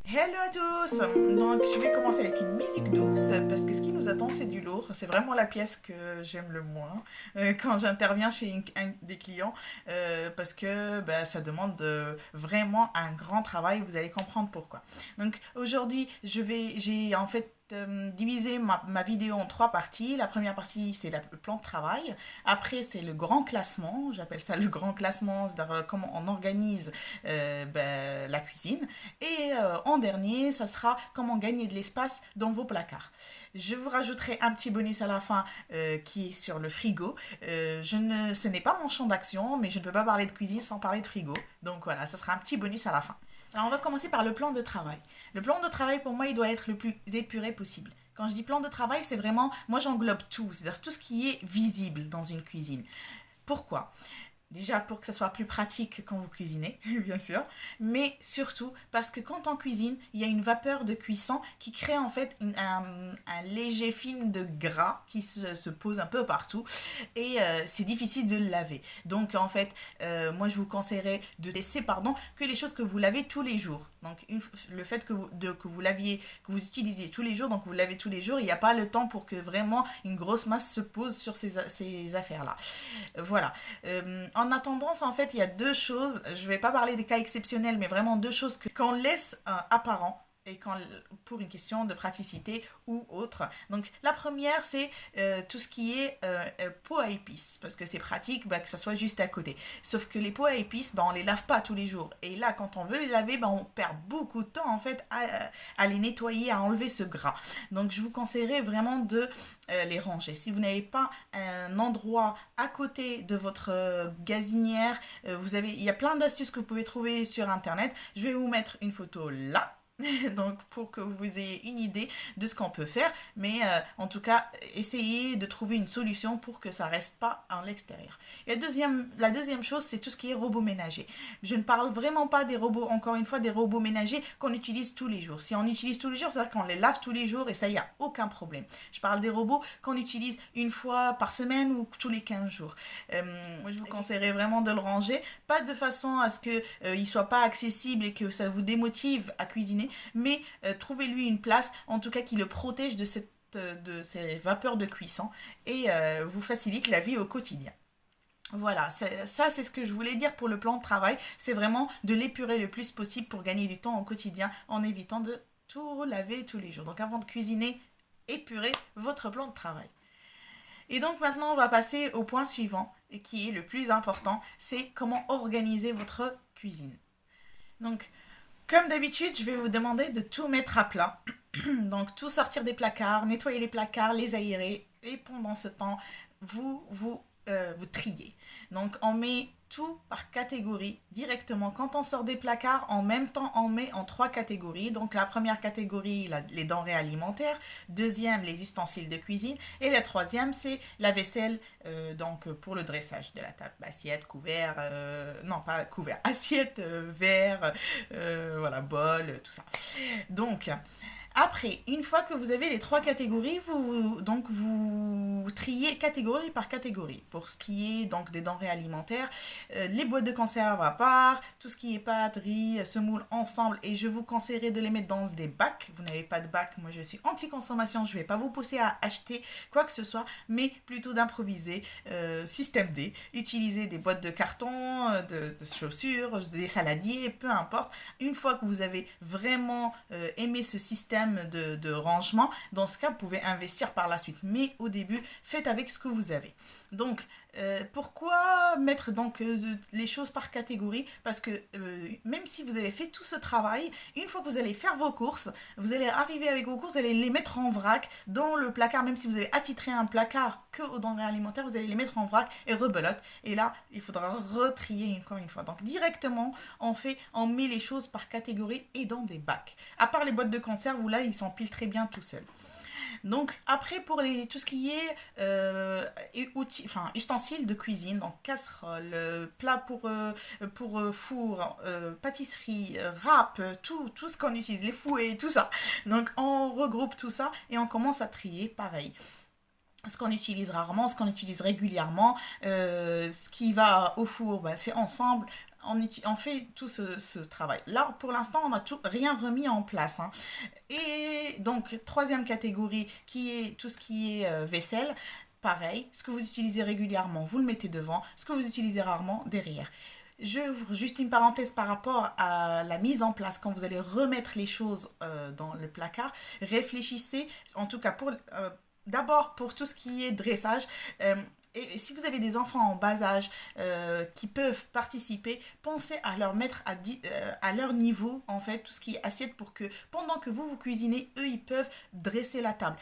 Hello à tous! Donc je vais commencer avec une musique douce parce que ce qui nous attend c'est du lourd. C'est vraiment la pièce que j'aime le moins quand j'interviens chez des clients parce que ça demande vraiment un grand travail. Vous allez comprendre pourquoi. Donc aujourd'hui j'ai en fait divisé ma vidéo en trois parties. La première partie c'est le plan de travail. Après c'est le grand classement. J'appelle ça le grand classement, c'est-à-dire comment on organise la cuisine. Et en dernier, ça sera comment gagner de l'espace dans vos placards. Je vous rajouterai un petit bonus à la fin qui est sur le frigo. Ce n'est pas mon champ d'action, mais je ne peux pas parler de cuisine sans parler de frigo. Donc voilà, ça sera un petit bonus à la fin. Alors on va commencer par le plan de travail. Le plan de travail pour moi, il doit être le plus épuré possible. Quand je dis plan de travail, c'est vraiment, moi j'englobe tout, c'est-à-dire tout ce qui est visible dans une cuisine. Pourquoi? Déjà pour que ça soit plus pratique quand vous cuisinez, bien sûr, mais surtout parce que quand on cuisine, il y a une vapeur de cuisson qui crée en fait un léger film de gras qui se pose un peu partout et c'est difficile de le laver. Donc en fait, moi je vous conseillerais de laisser que les choses que vous lavez tous les jours. Donc le fait que vous laviez, que vous utilisiez tous les jours, donc vous lavez tous les jours, il n'y a pas le temps pour que vraiment une grosse masse se pose sur ces affaires-là. Voilà. En attendant, en fait, il y a deux choses. Je ne vais pas parler des cas exceptionnels, mais vraiment deux choses qu'on laisse apparents et pour une question de praticité ou autre. Donc la première, c'est tout ce qui est pot à épices, parce que c'est pratique que ça soit juste à côté. Sauf que les pots à épices, on les lave pas tous les jours. Et là, quand on veut les laver, on perd beaucoup de temps en fait à les nettoyer, à enlever ce gras. Donc je vous conseillerais vraiment de les ranger. Si vous n'avez pas un endroit à côté de votre gazinière, il y a plein d'astuces que vous pouvez trouver sur internet. Je vais vous mettre une photo là. Donc pour que vous ayez une idée de ce qu'on peut faire, mais en tout cas essayez de trouver une solution pour que ça reste pas à l'extérieur. Et la deuxième chose, c'est tout ce qui est robots ménagers. Je ne parle vraiment pas des robots, encore une fois, des robots ménagers qu'on utilise tous les jours. Si on utilise tous les jours, c'est-à-dire qu'on les lave tous les jours et ça, il n'y a aucun problème. Je parle des robots qu'on utilise une fois par semaine ou tous les 15 jours. Moi je vous conseillerais vraiment de le ranger, pas de façon à ce qu'il ne soit pas accessible et que ça vous démotive à cuisiner, mais trouvez-lui une place, en tout cas qui le protège de ces vapeurs de cuisson et vous facilite la vie au quotidien. Voilà, ça c'est ce que je voulais dire pour le plan de travail, c'est vraiment de l'épurer le plus possible pour gagner du temps au quotidien en évitant de tout laver tous les jours. Donc avant de cuisiner, épurez votre plan de travail. Et donc maintenant on va passer au point suivant, qui est le plus important, c'est comment organiser votre cuisine. Donc comme d'habitude, je vais vous demander de tout mettre à plat. Donc tout sortir des placards, nettoyer les placards, les aérer. Et pendant ce temps, vous triez. Donc on met tout par catégorie directement. Quand on sort des placards, en même temps on met en trois catégories. Donc la première catégorie, les denrées alimentaires. Deuxième, les ustensiles de cuisine. Et la troisième, c'est la vaisselle donc pour le dressage de la table. Assiette, couvert, non pas couvert, assiette, verre, voilà, bol, tout ça. Donc après, une fois que vous avez les trois catégories, vous triez catégorie par catégorie. Pour ce qui est donc des denrées alimentaires, les boîtes de conserve à part, tout ce qui est pâtes, riz, semoule ensemble. Et je vous conseillerais de les mettre dans des bacs. Vous n'avez pas de bac, moi je suis anti-consommation. Je ne vais pas vous pousser à acheter quoi que ce soit, mais plutôt d'improviser. Système D. Utiliser des boîtes de carton, de chaussures, des saladiers, peu importe. Une fois que vous avez vraiment aimé ce système de rangement, dans ce cas, vous pouvez investir par la suite. Mais au début, faites avec ce que vous avez. Donc, pourquoi mettre les choses par catégorie? Parce que même si vous avez fait tout ce travail, une fois que vous allez faire vos courses, vous allez arriver avec vos courses, vous allez les mettre en vrac dans le placard. Même si vous avez attitré un placard que aux denrées alimentaires, vous allez les mettre en vrac et rebelote. Et là, il faudra retrier encore une fois. Donc directement, on met les choses par catégorie et dans des bacs. À part les boîtes de conserve où là, ils s'empilent très bien tout seuls. Donc après pour tout ce qui est ustensiles de cuisine, donc casserole, plat pour four, pâtisserie, râpe, tout ce qu'on utilise, les fouets, tout ça. Donc on regroupe tout ça et on commence à trier pareil. Ce qu'on utilise rarement, ce qu'on utilise régulièrement, ce qui va au four, c'est ensemble. on fait tout ce travail. Là, pour l'instant, on n'a rien remis en place, hein. Et donc, troisième catégorie, qui est tout ce qui est vaisselle. Pareil, ce que vous utilisez régulièrement, vous le mettez devant. Ce que vous utilisez rarement, derrière. J'ouvre juste une parenthèse par rapport à la mise en place. Quand vous allez remettre les choses dans le placard, réfléchissez, en tout cas d'abord pour tout ce qui est dressage. Et si vous avez des enfants en bas âge qui peuvent participer, pensez à leur mettre à leur niveau, en fait, tout ce qui est assiette pour que pendant que vous cuisinez, eux, ils peuvent dresser la table.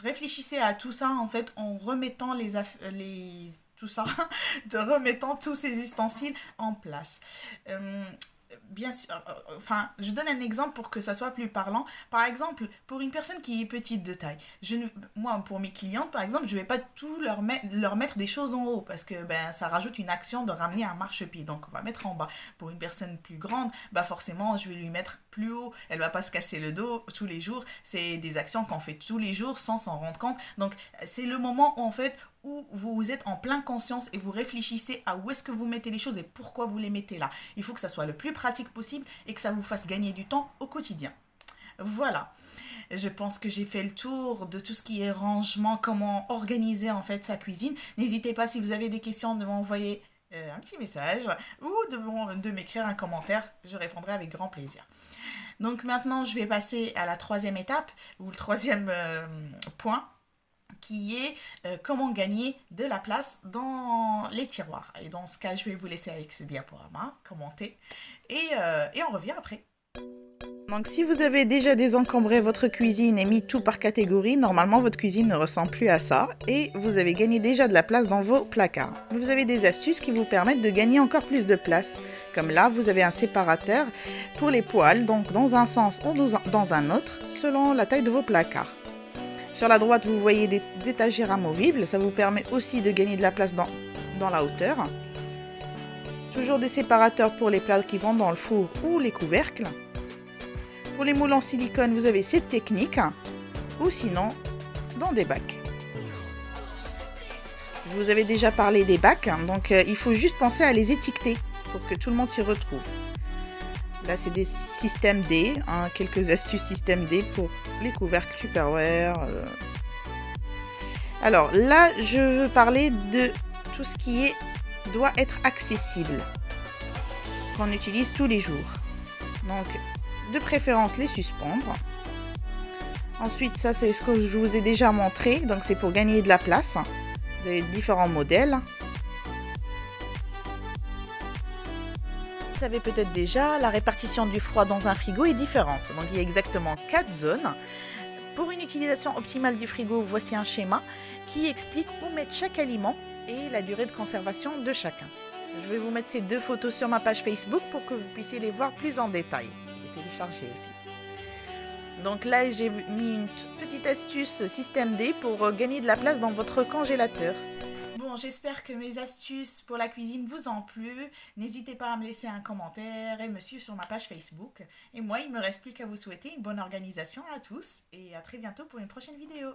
Réfléchissez à tout ça, en fait, en remettant tout ça, de remettant tous ces ustensiles en place. Euh, Bien sûr, enfin, je donne un exemple pour que ça soit plus parlant. Par exemple, pour une personne qui est petite de taille, moi, pour mes clientes, par exemple, je ne vais pas tout leur mettre des choses en haut parce que ben, ça rajoute une action de ramener un marchepied. Donc, on va mettre en bas. Pour une personne plus grande, bah forcément, je vais lui mettre plus haut. Elle ne va pas se casser le dos tous les jours. C'est des actions qu'on fait tous les jours sans s'en rendre compte. Donc, c'est le moment où, en fait, où vous êtes en plein conscience et vous réfléchissez à où est-ce que vous mettez les choses et pourquoi vous les mettez là. Il faut que ça soit le plus pratique possible et que ça vous fasse gagner du temps au quotidien. Voilà. Je pense que j'ai fait le tour de tout ce qui est rangement, comment organiser en fait sa cuisine. N'hésitez pas si vous avez des questions de m'envoyer un petit message ou de m'écrire un commentaire. Je répondrai avec grand plaisir. Donc maintenant, je vais passer à la troisième étape ou le troisième point qui est comment gagner de la place dans les tiroirs. Et dans ce cas, je vais vous laisser avec ce diaporama, commenter, et on revient après. Donc si vous avez déjà désencombré votre cuisine et mis tout par catégorie, normalement votre cuisine ne ressemble plus à ça et vous avez gagné déjà de la place dans vos placards. Vous avez des astuces qui vous permettent de gagner encore plus de place. Comme là, vous avez un séparateur pour les poêles, donc dans un sens ou dans un autre, selon la taille de vos placards. Sur la droite, vous voyez des étagères amovibles. Ça vous permet aussi de gagner de la place dans la hauteur. Toujours des séparateurs pour les plats qui vont dans le four ou les couvercles. Pour les moules en silicone, vous avez cette technique. Ou sinon, dans des bacs. Je vous avais déjà parlé des bacs. Donc, il faut juste penser à les étiqueter pour que tout le monde s'y retrouve. Là, c'est des systèmes D, hein, quelques astuces système D pour les couvercles Tupperware. Alors là, je veux parler de tout ce qui doit être accessible, qu'on utilise tous les jours. Donc, de préférence, les suspendre. Ensuite, ça, c'est ce que je vous ai déjà montré. Donc, c'est pour gagner de la place. Vous avez différents modèles. Vous savez peut-être déjà, la répartition du froid dans un frigo est différente. Donc il y a exactement 4 zones. Pour une utilisation optimale du frigo, voici un schéma qui explique où mettre chaque aliment et la durée de conservation de chacun. Je vais vous mettre ces 2 photos sur ma page Facebook pour que vous puissiez les voir plus en détail et télécharger aussi. Donc là, j'ai mis une petite astuce système D pour gagner de la place dans votre congélateur. Bon, j'espère que mes astuces pour la cuisine vous ont plu. N'hésitez pas à me laisser un commentaire et me suivre sur ma page Facebook. Et moi, il ne me reste plus qu'à vous souhaiter une bonne organisation à tous et à très bientôt pour une prochaine vidéo.